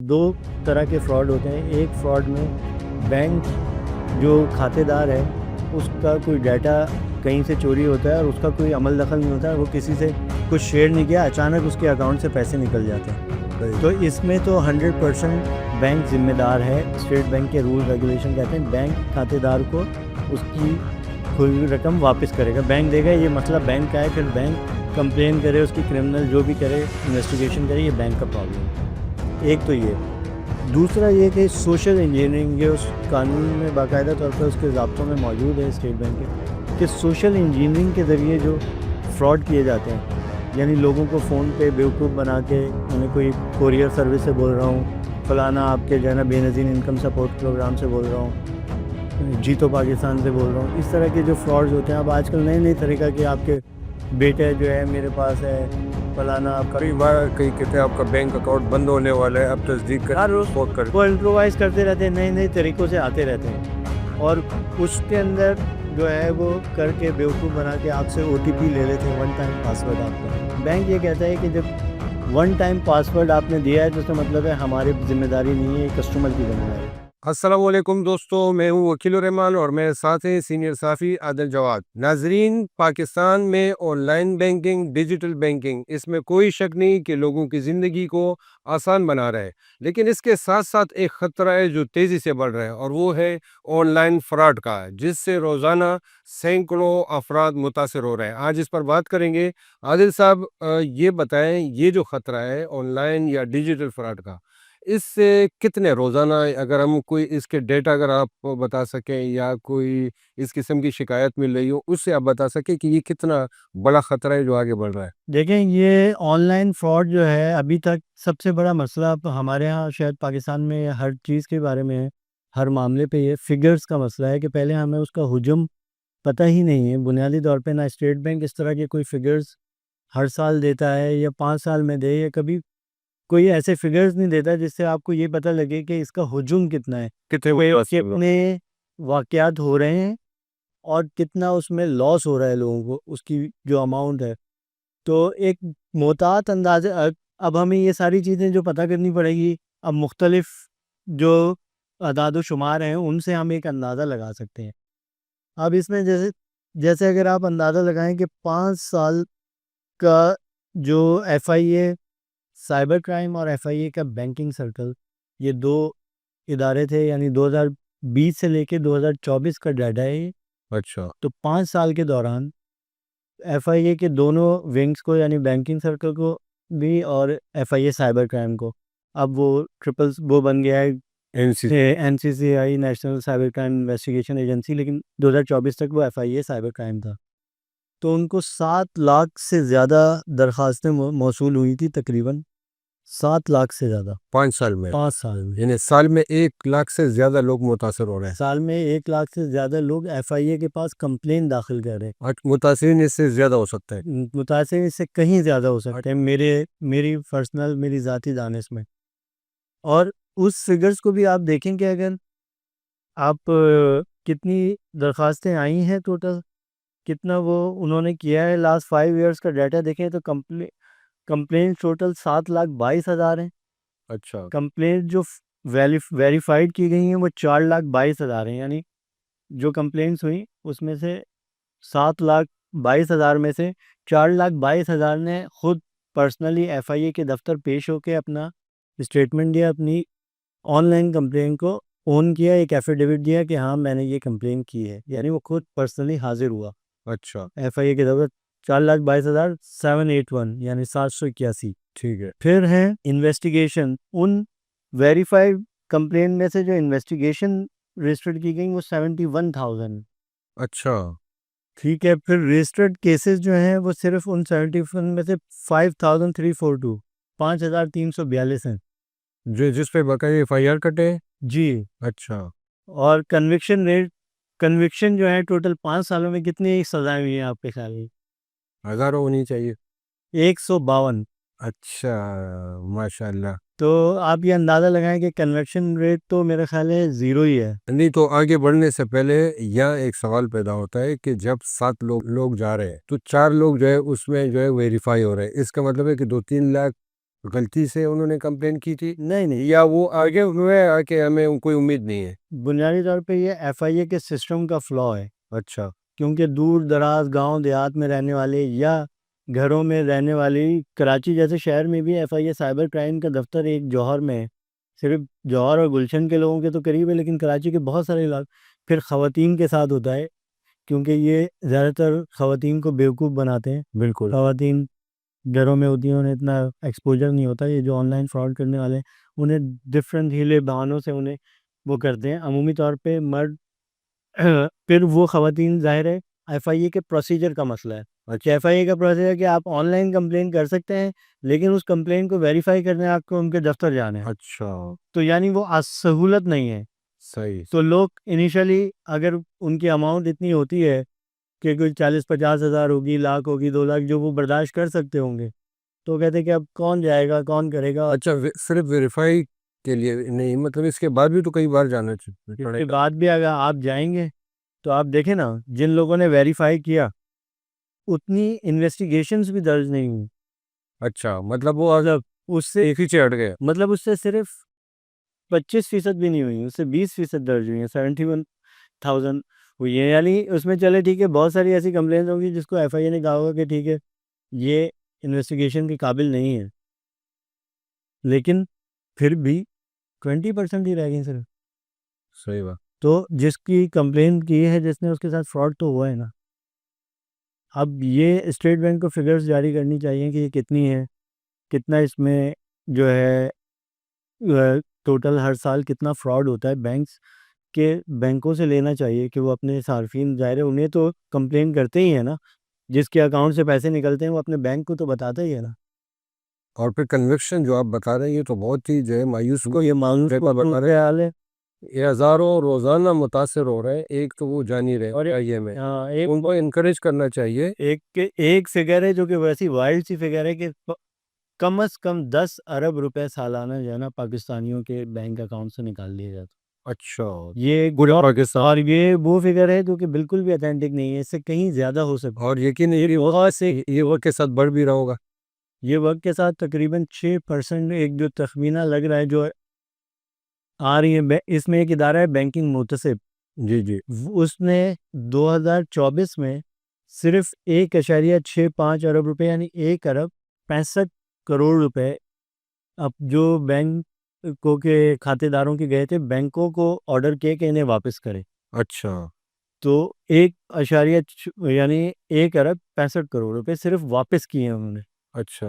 دو طرح کے فراڈ ہوتے ہیں. ایک فراڈ میں بینک جو کھاتے دار ہے اس کا کوئی ڈیٹا کہیں سے چوری ہوتا ہے اور اس کا کوئی عمل دخل نہیں ہوتا ہے, وہ کسی سے کچھ شیئر نہیں کیا, اچانک اس کے اکاؤنٹ سے پیسے نکل جاتے ہیں. تو اس میں تو 100% بینک ذمہ دار ہے. اسٹیٹ بینک کے رول ریگولیشن کہتے ہیں بینک کھاتے دار کو اس کی کوئی رقم واپس کرے گا, بینک دے گا. یہ مسئلہ بینک کا ہے, پھر بینک کمپلین کرے, اس کی کرمنل جو بھی کرے انویسٹیگیشن کرے, یہ بینک کا پرابلم ہے. ایک تو یہ. دوسرا یہ کہ سوشل انجینئرنگ, یہ اس قانون میں باقاعدہ طور پر اس کے ضابطوں میں موجود ہے اسٹیٹ بینک کے, کہ سوشل انجینئرنگ کے ذریعے جو فراڈ کیے جاتے ہیں, یعنی لوگوں کو فون پہ بیوقوف بنا کے, انہیں کوئی کوریئر سروس سے بول رہا ہوں, فلانا آپ کے جو ہے نا بے نظیر انکم سپورٹ پروگرام سے بول رہا ہوں, جیتو پاکستان سے بول رہا ہوں, اس طرح کے جو فرادز ہوتے ہیں. اب آج کل نئے طریقہ کہ آپ کے بیٹے جو ہے میرے پاس ہے, فلانا آپ کا کئی کہتے ہیں آپ کا بینک اکاؤنٹ بند ہونے والا ہے, اب تصدیق کر وہ امپرووائز کرتے رہتے ہیں, نئے طریقوں سے آتے رہتے ہیں, اور اس کے اندر جو ہے وہ کر کے بیوقوف بنا کے آپ سے OTP لے لیتے ہیں, ون ٹائم پاسورڈ آپ کا. بینک یہ کہتا ہے کہ جب ون ٹائم پاسورڈ آپ نے دیا ہے تو اس کا مطلب ہے ہماری ذمہ داری نہیں ہے, یہ کسٹمر کی ذمہ داری ہے. السلام علیکم دوستو, میں ہوں وکیل الرحمان اور میرے ساتھ ہیں سینئر صحافی عادل جواد. ناظرین, پاکستان میں online banking, digital banking, اس میں کوئی شک نہیں کہ لوگوں کی زندگی کو آسان بنا رہا ہے, لیکن اس کے ساتھ ساتھ ایک خطرہ ہے جو تیزی سے بڑھ رہا ہے, اور وہ ہے آن لائن فراڈ کا, جس سے روزانہ سینکڑوں افراد متاثر ہو رہے ہیں. آج اس پر بات کریں گے. عادل صاحب, یہ بتائیں, یہ جو خطرہ ہے آن لائن یا ڈیجیٹل فراڈ کا, اس سے کتنے روزانہ, اگر ہم کوئی اس کے ڈیٹا اگر آپ بتا سکیں یا کوئی اس قسم کی شکایت مل رہی ہو, اس سے آپ بتا سکیں کہ یہ کتنا بڑا خطرہ ہے جو آگے بڑھ رہا ہے. دیکھیں, یہ آن لائن فراڈ جو ہے ابھی تک سب سے بڑا مسئلہ ہمارے ہاں شاید پاکستان میں ہر چیز کے بارے میں ہے, ہر معاملے پہ یہ فگرز کا مسئلہ ہے کہ پہلے ہمیں اس کا حجم پتہ ہی نہیں ہے. بنیادی طور پہ نہ اسٹیٹ بینک اس طرح کے کوئی فگرز ہر سال دیتا ہے یا 5 سال میں دے, یا کبھی کوئی ایسے فگرز نہیں دیتا جس سے آپ کو یہ پتہ لگے کہ اس کا حجم کتنا ہے, کتنے واقعات ہو رہے ہیں اور کتنا اس میں لاس ہو رہا ہے لوگوں کو, اس کی جو اماؤنٹ ہے. تو ایک محتاط اندازے, اب ہمیں یہ ساری چیزیں جو پتہ کرنی پڑے گی, اب مختلف جو اعداد و شمار ہیں ان سے ہم ایک اندازہ لگا سکتے ہیں. اب اس میں جیسے اگر آپ اندازہ لگائیں کہ 5 سال کا جو FIA سائبر کرائم اور FIA کا بینکنگ سرکل, یہ 2 ادارے تھے, یعنی 2020 سے لے کے 2024 کا ڈیٹا ہے یہ. اچھا. تو 5 سال کے دوران FIA کے دونوں ونگز کو, یعنی بینکنگ سرکل کو بھی اور FIA سائبر کرائم کو, اب وہ بن گیا ہے NCCI, national cyber crime investigation agency, لیکن 2024 تک وہ FIA سائبر کرائم تھا. تو ان کو 7 لاکھ سے زیادہ درخواستیں موصول ہوئی تھی, تقریباً 7 لاکھ سے زیادہ 5 سال میں. 5 سال میں, یعنی سال میں 1 لاکھ سے زیادہ لوگ متاثر ہو رہے ہیں. سال میں 1 لاکھ سے زیادہ لوگ FIA کے پاس کمپلین داخل کر رہے ہیں. متاثرین اس سے زیادہ ہو سکتا ہے. متاثر اس سے کہیں زیادہ ہو سکتے ہیں, میری ذاتی دانش میں. اور اس فگرز کو بھی آپ دیکھیں کہ اگر آپ کتنی درخواستیں آئی ہیں ٹوٹل, کتنا وہ انہوں نے کیا ہے, لاسٹ 5 ایئرس کا ڈیٹا دیکھیں تو کمپلین ٹوٹل 7,22,000 ہیں. اچھا. کمپلین جو ویریفائڈ کی گئی ہیں وہ 4,22,000 ہیں, یعنی جو کمپلینس ہوئیں اس میں سے 7,22,000 میں سے 4,22,000 نے خود پرسنلی FIA کے دفتر پیش ہو کے اپنا اسٹیٹمنٹ دیا, اپنی آن لائن کمپلین کو اون کیا, ایک ایفیڈیوٹ دیا کہ ہاں میں نے یہ کمپلین کی ہے, یعنی وہ خود پرسنلی حاضر ہوا. اچھا. FIA کے دفتر 4,22,781, یعنی 781. ٹھیک ہے. پھر ہیں انویسٹیگیشن, ان ویریفائڈ کمپلین میں سے جو انویسٹیگیشن رجسٹرڈ کی گئی وہ 71,000. اچھا. ٹھیک ہے. پھر رجسٹرڈ کیسز جو ہیں وہ صرف ان 71 میں سے 5,342 5,342 ہیں, جس پہ باقاعدہ FIR کٹے. جی. اچھا. اور کنوکشن جو ہے ٹوٹل 5 سالوں میں کتنی سزائیں ہوئی ہیں آپ کے خیال میں؟ ہزاروں ہونی چاہیے. 152. اچھا, ماشاء اللہ. تو آپ یہ اندازہ لگائیں کہ کنوکشن ریٹ تو میرا خیال ہے 0 ہی ہے. نہیں تو آگے بڑھنے سے پہلے یہاں ایک سوال پیدا ہوتا ہے کہ جب 7 لوگ جا رہے ہیں تو 4 لوگ جو ہے اس میں جو ہے ویریفائی ہو رہے ہیں, اس کا مطلب ہے کہ 2-3 لاکھ غلطی سے انہوں نے کمپلین کی تھی نہیں، یا وہ آگے ہوئے کہ ہمیں کوئی امید نہیں ہے؟ بنیادی طور پہ یہ ایف آئی اے کے سسٹم کا فلا ہے، اچھا کیونکہ دور دراز گاؤں دیہات میں رہنے والے یا گھروں میں رہنے والی، کراچی جیسے شہر میں بھی F I A cyber crime کا دفتر ایک جوہر میں ہے، صرف جوہر اور گلشن کے لوگوں کے تو قریب ہے، لیکن کراچی کے بہت سارے علاقے پھر خواتین کے ساتھ ہوتا ہے، کیونکہ یہ زیادہ تر خواتین کو بیوقوف بناتے ہیں. بالکل. خواتین گھروں میں ہوتی ہیں، انہیں اتنا ایکسپوجر نہیں ہوتا. یہ جو آن لائن فراڈ کرنے والے ہیں انہیں ڈفرینٹ ہیلے بہانوں سے انہیں وہ کرتے ہیں. عمومی طور پہ مرد پھر وہ خواتین ظاہر ہے ایف آئی اے کے پروسیجر کا مسئلہ ہے کہ ایف آئی اے کا پروسیجر ہے کہ آپ آن لائن کمپلین کر سکتے ہیں، لیکن اس کمپلین کو ویریفائی کرنے آپ کو ان کے دفتر جانا ہے. اچھا تو یعنی وہ سہولت نہیں ہے. صحیح. تو لوگ انیشلی اگر ان کی اماؤنٹ اتنی ہوتی ہے کہ کوئی 40-50 ہزار ہوگی، لاکھ ہوگی، 2 لاکھ، جو وہ برداشت کر سکتے ہوں گے، تو کہتے ہیں کہ اب کون جائے گا، کون کرے گا. اچھا صرف ویریفائی کے لیے نہیں، مطلب اس کے بعد بھی تو کئی بار جانا اس پڑے کے گا. بعد بھی اگر آپ جائیں گے تو آپ دیکھیں نا، جن لوگوں نے ویریفائی کیا اتنی انویسٹیگیشنز بھی درج نہیں ہوئی. اچھا مطلب وہ مطلب اس سے ایک ہی چڑھ گیا. مطلب اس سے صرف 25% بھی نہیں ہوئی، اس سے 20% درج ہوئی ہیں، 71,000 ہوئی ہیں. یعنی اس میں چلے ٹھیک ہے، بہت ساری ایسی کمپلینس ہوں گی جس کو ایف آئی اے نے کہا ہوگا کہ ٹھیک ہے یہ انویسٹیگیشن کے قابل نہیں ہے، لیکن پھر بھی 20% ہی رہ گئی صرف. صحیح بات. تو جس کی کمپلین کی ہے، جس نے اس کے ساتھ فراڈ تو ہوا ہے نا. اب یہ اسٹیٹ بینک کو فگرز جاری کرنی چاہیے کہ یہ کتنی ہے، کتنا اس میں جو ہے ٹوٹل ہر سال کتنا فراڈ ہوتا ہے. بینکوں سے لینا چاہیے کہ وہ اپنے صارفین، ظاہر ہے انہیں تو کمپلین کرتے ہی ہیں نا، جس کے اکاؤنٹ سے پیسے نکلتے ہیں وہ اپنے بینک کو تو بتاتا ہی ہے نا. اور پھر کنوکشن جو آپ بتا رہے ہیں یہ تو بہت ہی جو ہے مایوس کو یہ مانوس پیپر بتا رہے حال ہے. ہیں. یہ ہزاروں روزانہ متاثر ہو رہے ہیں. ایک تو وہ جان ہی رہے اور چاہیے میں ہاں، ان کو انکریج کرنا چاہیے. ایک فگر ہے جو کہ ویسی وائلڈ سی فگر ہے کہ کم از کم 10 ارب روپے سالانہ جو ہے نا پاکستانیوں کے بینک اکاؤنٹ سے نکال لیے جاتے. اچھا یہ گڑا پاکستان. اور یہ وہ فگر ہے جو کہ بالکل بھی اتھینٹک نہیں ہے، اس سے کہیں زیادہ ہو سکتا. اور یقین یہ وقت سے یہ وقت کے ساتھ بڑھ بھی رہا ہوگا. یہ وقت کے ساتھ تقریباً 6% ایک جو تخمینہ لگ رہا ہے جو آ رہی ہے. اس میں ایک ادارہ ہے بینکنگ محتسب، جی جی. اس نے 2024 میں صرف 1.65 ارب روپے یعنی 1 ارب 65 کروڑ روپے اب جو بینک کو کے کھاتے داروں کے گئے تھے، بینکوں کو آرڈر کیے کہ انہیں واپس کرے. اچھا تو 1.65 کروڑ روپے صرف واپس کیے ہیں انہوں نے. اچھا.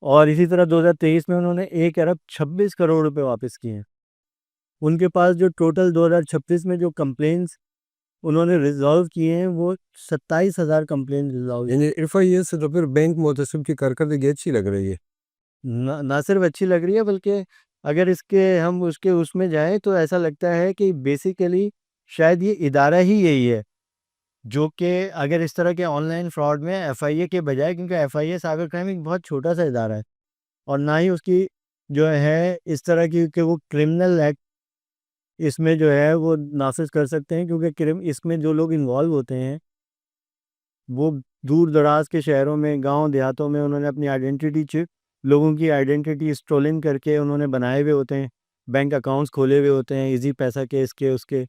اور اسی طرح 2023 میں انہوں نے 1 ارب 26 کروڑ روپے واپس کیے ہیں. ان کے پاس جو ٹوٹل 2026 میں جو کمپلینس انہوں نے ریزالو کیے ہیں وہ 27,000 کمپلین ریزالو. یعنی ایف آئی اے سے تو پھر بینک محتسب کی کارکردگی اچھی لگ رہی ہے. نہ صرف اچھی لگ رہی ہے بلکہ اگر ہم اس میں جائیں تو ایسا لگتا ہے کہ بیسیکلی شاید یہ ادارہ ہی یہی ہے جو کہ اگر اس طرح کے آن لائن فراڈ میں ایف آئی اے کے بجائے، کیونکہ F I A cyber crime ایک بہت چھوٹا سا ادارہ ہے اور نہ ہی اس کی جو ہے اس طرح کی کہ وہ کرمنل ایکٹ اس میں جو ہے وہ نافذ کر سکتے ہیں، کیونکہ اس میں جو لوگ انوالو ہوتے ہیں وہ دور دراز کے شہروں میں، گاؤں دیہاتوں میں انہوں نے اپنی لوگوں کی آئیڈینٹی اسٹولن کر کے انہوں نے بنائے ہوئے ہوتے ہیں، بینک اکاؤنٹس کھولے ہوئے ہوتے ہیں، ایزی پیسہ کے، اس کے.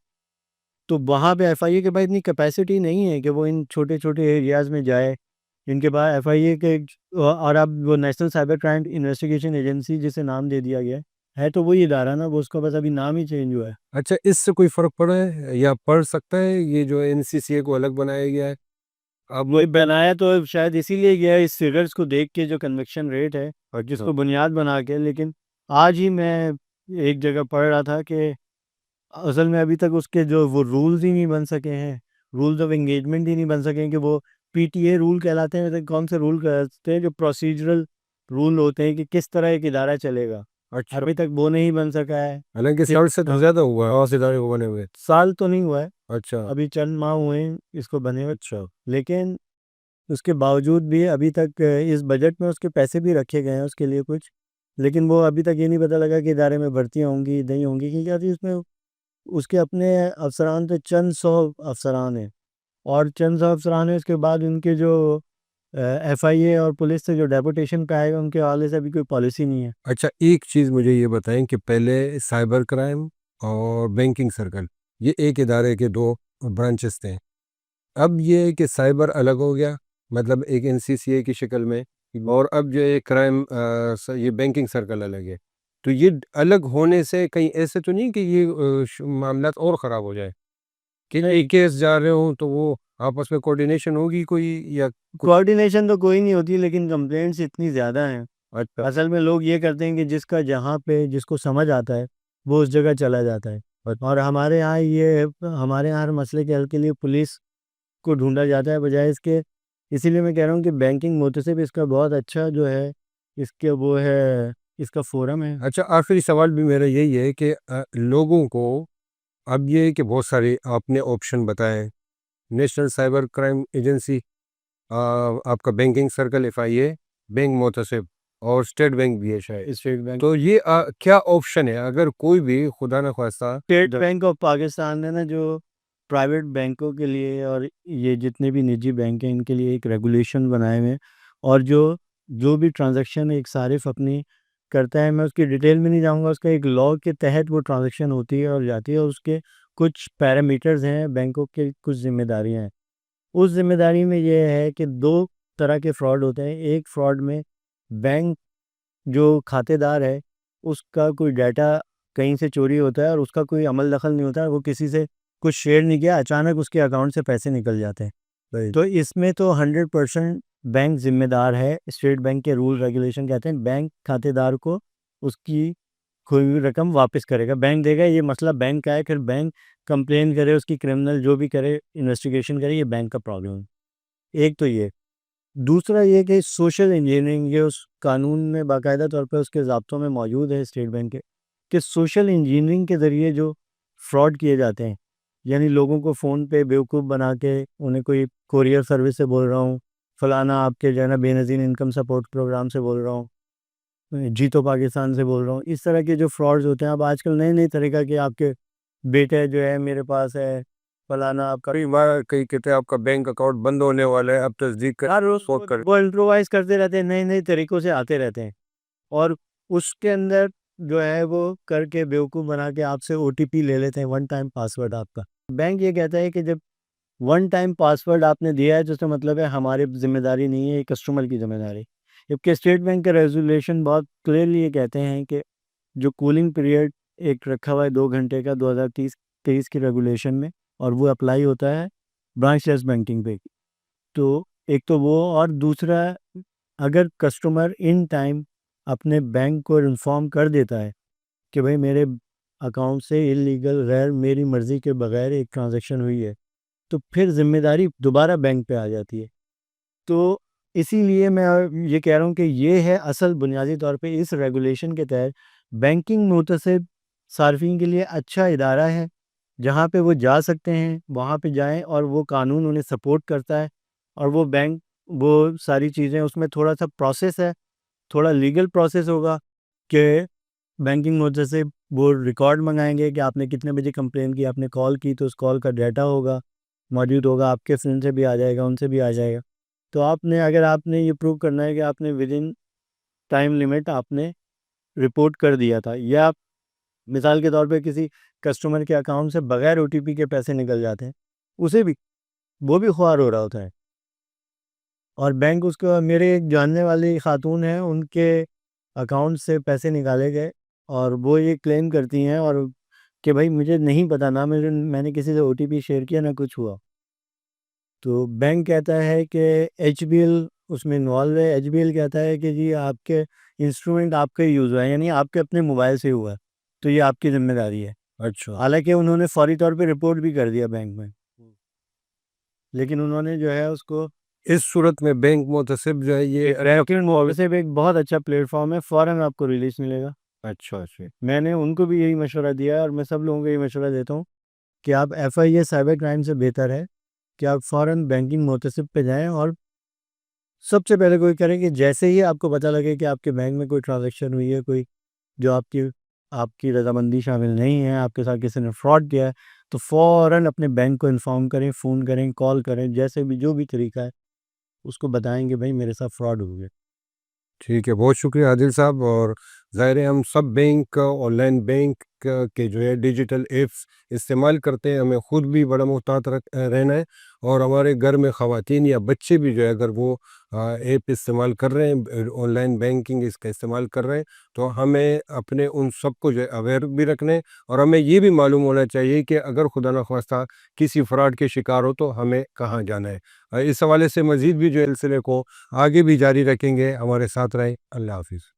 تو وہاں پہ ایف آئی اے کے پاس اتنی کیپیسٹی نہیں ہے کہ وہ ان چھوٹے چھوٹے ایریاز میں جائے. ان کے پاس ایف آئی اے کے اور اب وہ national cyber crime investigation agency جسے نام دے دیا گیا ہے تو وہی ادارہ نا، وہ اس کا بس ابھی نام ہی چینج ہوا ہے. اچھا اس سے کوئی فرق پڑا ہے یا پڑ سکتا ہے یہ جو این سی سی اے کو الگ بنایا گیا ہے؟ اب وہی بنایا تو شاید اسی لیے گیا ہے اس فگرز کو دیکھ کے جو کنوکشن ریٹ ہے جس کو بنیاد بنا کے. لیکن آج ہی میں ایک جگہ پڑھ رہا تھا کہ اصل میں ابھی تک اس کے جو وہ رولز ہی نہیں بن سکے ہیں، رولز آف انگیجمنٹ ہی نہیں بن سکے ہیں کہ وہ پی ٹی اے رول کہلاتے ہیں. کون سے رول کہلاتے ہیں؟ جو پروسیجرل رول ہوتے ہیں کہ کس طرح ایک ادارہ چلے گا. اچھا ابھی تک وہ نہیں بن سکا ہے. حالانکہ سال سے تو زیادہ ہوا ہے اور ادارے کو بنے ہوئے. سال تو نہیں ہوا ہے، اچھا ابھی چند ماہ ہوئے ہیں اس کو بنے ہوئے. اچھا لیکن اس کے باوجود بھی ابھی تک اس بجٹ میں اس کے پیسے بھی رکھے گئے ہیں اس کے لیے کچھ، لیکن وہ ابھی تک یہ نہیں پتہ لگا کہ ادارے میں بھرتیاں ہوں گی نہیں ہوں گی. کیونکہ اس میں اس کے اپنے افسران تو چند سو افسران ہیں، اور چند سو افسران ہیں، اس کے بعد ان کے جو ایف آئی اے اور پولیس سے جو ڈیپوٹیشن پہ آئے گا ان کے حوالے سے ابھی کوئی پالیسی نہیں ہے. اچھا ایک چیز مجھے یہ بتائیں کہ پہلے سائبر کرائم اور بینکنگ سرکل یہ ایک ادارے کے دو برانچز تھے. اب یہ ہے کہ سائبر الگ ہو گیا، مطلب ایک این سی سی اے کی شکل میں، اور اب جو ہے کرائم یہ بینکنگ سرکل الگ ہے. تو یہ الگ ہونے سے کہیں ایسے تو نہیں کہ یہ معاملات اور خراب ہو جائے کہ ایک کیس جا رہے ہوں تو وہ آپس میں کوارڈینیشن ہوگی کوئی یا کوآرڈینیشن تو کوئی نہیں ہوتی، لیکن کمپلینٹس اتنی زیادہ ہیں. اچھا اصل میں لوگ یہ کرتے ہیں کہ جس کا جہاں پہ جس کو سمجھ آتا ہے وہ اس جگہ چلا جاتا ہے. اور ہمارے یہاں ہر مسئلے کے حل کے لیے پولیس کو ڈھونڈا جاتا ہے بجائے اس کے. اسی لیے میں کہہ رہا ہوں کہ بینکنگ محتسب اس کا بہت اچھا جو ہے اس کے وہ ہے اس کا فورم ہے. اچھا آخری سوال بھی میرا یہی ہے کہ لوگوں کو اب یہ کہ بہت سارے آپ نے آپشن بتائے، نیشنل سائبر کرائم ایجنسی، آپ کا بینکنگ سرکل ایف آئی اے، بینک محتسب اور اسٹیٹ بینک بھی ہے شاید. اسٹیٹ بینک تو یہ کیا آپشن ہے اگر کوئی بھی خدا نخواستہ اسٹیٹ بینک آف پاکستان نے نا جو پرائیویٹ بینکوں کے لیے اور یہ جتنے بھی نجی بینک ہیں ان کے لیے ایک ریگولیشن بنائے ہوئے ہیں، اور جو بھی ٹرانزیکشن ایک صارف اپنی کرتا ہے، میں اس کی ڈیٹیل میں نہیں جاؤں گا، اس کا ایک لاء کے تحت وہ ٹرانزیکشن ہوتی ہے اور جاتی ہے، اور اس کے کچھ پیرامیٹرز ہیں، بینکوں کے کچھ ذمہ داریاں ہیں. اس ذمہ داری میں یہ ہے کہ دو طرح کے فراڈ ہوتے ہیں. ایک فراڈ میں بینک جو کھاتے دار ہے اس کا کوئی ڈیٹا کہیں سے چوری ہوتا ہے اور اس کا کوئی عمل دخل نہیں ہوتا ہے، وہ کسی سے کچھ شیئر نہیں کیا، اچانک اس کے اکاؤنٹ سے پیسے نکل جاتے ہیں. تو اس میں تو 100% بینک ذمہ دار ہے. اسٹیٹ بینک کے رول ریگولیشن کہتے ہیں بینک کھاتے دار کو اس کی کوئی بھی رقم واپس کرے گا، بینک دے گا. یہ مسئلہ بینک کا ہے، پھر بینک کمپلین کرے، اس کی کرمنل جو بھی کرے انویسٹیگیشن کرے، یہ بینک کا پرابلم ہے. ایک تو یہ. دوسرا یہ کہ سوشل انجینئرنگ، یہ اس قانون میں باقاعدہ طور پہ اس کے ضابطوں میں موجود ہے اسٹیٹ بینک کے، کہ سوشل انجینئرنگ کے ذریعے جو فراڈ کیے جاتے ہیں، یعنی لوگوں کو فون پہ بیوقوف بنا کے انہیں کوئی کوریئر سروس سے بول رہا ہوں، فلانا آپ کے جو ہے نا بے نظیر انکم سپورٹ پروگرام سے بول رہا ہوں، جیتو پاکستان سے بول رہا ہوں، اس طرح کے جو فرادز ہوتے ہیں. اب آج کل نئے طریقہ کہ آپ کے بیٹے جو ہے میرے پاس ہے، فلانا آپ کا کئی کہتے ہیں آپ کا بینک اکاؤنٹ بند ہونے والا ہے، اب تصدیق ہر روز وہ امپرووائز کرتے رہتے ہیں، نئے طریقوں سے آتے رہتے ہیں، اور اس کے اندر جو ہے وہ کر کے بیوقوف بنا کے آپ سے او ٹی پی لے لیتے ہیں، ون ٹائم پاسورڈ آپ کا. بینک یہ کہتا ہے کہ جب ون ٹائم پاسورڈ آپ نے دیا ہے تو اس کا مطلب ہے ہماری ذمہ داری نہیں ہے، یہ کسٹمر کی ذمہ داری. جبکہ اسٹیٹ بینک کا ریزولیشن بہت کلیئرلی یہ کہتے ہیں کہ جو کولنگ پیریڈ ایک رکھا ہوا ہے 2 گھنٹے کا 2023 کی ریگولیشن میں، اور وہ اپلائی ہوتا ہے برانچ لیس بینکنگ پہ. تو ایک تو وہ، اور دوسرا اگر کسٹمر ان ٹائم اپنے بینک کو انفارم کر دیتا ہے کہ بھئی میرے اکاؤنٹ سے اللیگل غیر میری مرضی کے بغیر ایک ٹرانزیکشن ہوئی ہے، تو پھر ذمہ داری دوبارہ بینک پہ آ جاتی ہے. تو اسی لیے میں یہ کہہ رہا ہوں کہ یہ ہے اصل بنیادی طور پہ اس ریگولیشن کے تحت بینکنگ محتسب صارفین کے لیے اچھا ادارہ ہے، جہاں پہ وہ جا سکتے ہیں، وہاں پہ جائیں اور وہ قانون انہیں سپورٹ کرتا ہے، اور وہ بینک وہ ساری چیزیں، اس میں تھوڑا سا پروسیس ہے، تھوڑا لیگل پروسیس ہوگا کہ بینکنگ محتسب وہ ریکارڈ منگائیں گے کہ آپ نے کتنے بجے کمپلین کی، آپ نے کال کی، تو اس کال کا ڈیٹا ہوگا موجود ہوگا، آپ کے فرینڈ سے بھی آ جائے گا، ان سے بھی آ جائے گا. تو اگر آپ نے یہ پروو کرنا ہے کہ آپ نے ود ان ٹائم لمٹ آپ نے رپورٹ کر دیا تھا، یا مثال کے طور پہ کسی کسٹمر کے اکاؤنٹ سے بغیر او ٹی پی کے پیسے نکل جاتے ہیں، اسے بھی وہ بھی خوار ہو رہا ہوتا ہے. اور بینک اس کو، میرے ایک جاننے والی خاتون ہیں، ان کے اکاؤنٹ سے پیسے نکالے گئے اور وہ یہ کلیم کرتی ہیں اور کہ بھائی مجھے نہیں پتا، نہ میں نے کسی سے او ٹی پی شیئر کیا، نہ کچھ ہوا. تو بینک کہتا ہے کہ ایچ بی ایل اس میں انوالو ہے. ایچ بی ایل کہتا ہے کہ جی آپ کے انسٹرومنٹ آپ کا یوز ہوا ہے، یعنی آپ کے اپنے موبائل سے ہوا ہے، تو یہ آپ کی ذمہ داری ہے. اچھا حالانکہ انہوں نے فوری طور پہ رپورٹ بھی کر دیا بینک میں، لیکن انہوں نے جو ہے اس کو اس صورت میں بینک محتسب جو ہے یہ ویسے ایک بہت اچھا پلیٹ فارم ہے، فوراً آپ کو ریلیز ملے گا. اچھا اچھا میں نے ان کو بھی یہی مشورہ دیا ہے، اور میں سب لوگوں کو یہ مشورہ دیتا ہوں کہ آپ F I A cyber crime سے بہتر ہے کہ آپ فوراً بینکنگ محتسب پہ جائیں، اور سب سے پہلے کوئی کریں کہ جیسے ہی آپ کو پتہ لگے کہ آپ کے بینک میں کوئی ٹرانزیکشن ہوئی ہے، کوئی جو آپ کی رضامندی شامل نہیں ہے، آپ کے ساتھ کسی نے فراڈ کیا ہے، تو فوراً اپنے بینک کو انفارم کریں، فون کریں، کال کریں، جیسے بھی جو بھی طریقہ ہے اس کو بتائیں کہ بھائی میرے ساتھ فراڈ ہو گیا۔ ٹھیک ہے، بہت شکریہ عادل صاحب۔ اور ظاہر ہے ہم سب بینک آن لائن بینک کے جو ہے ڈیجیٹل ایپس استعمال کرتے ہیں، ہمیں خود بھی بڑا محتاط رہنا ہے، اور ہمارے گھر میں خواتین یا بچے بھی جو ہے اگر وہ ایپ استعمال کر رہے ہیں، آن لائن بینکنگ اس کا استعمال کر رہے ہیں، تو ہمیں اپنے ان سب کو جو ہے اویئر بھی رکھنے، اور ہمیں یہ بھی معلوم ہونا چاہیے کہ اگر خدا نخواستہ کسی فراڈ کے شکار ہو تو ہمیں کہاں جانا ہے۔ اس حوالے سے مزید بھی جو سلسلے کو آگے بھی جاری رکھیں گے، ہمارے ساتھ رہیں۔ اللہ حافظ۔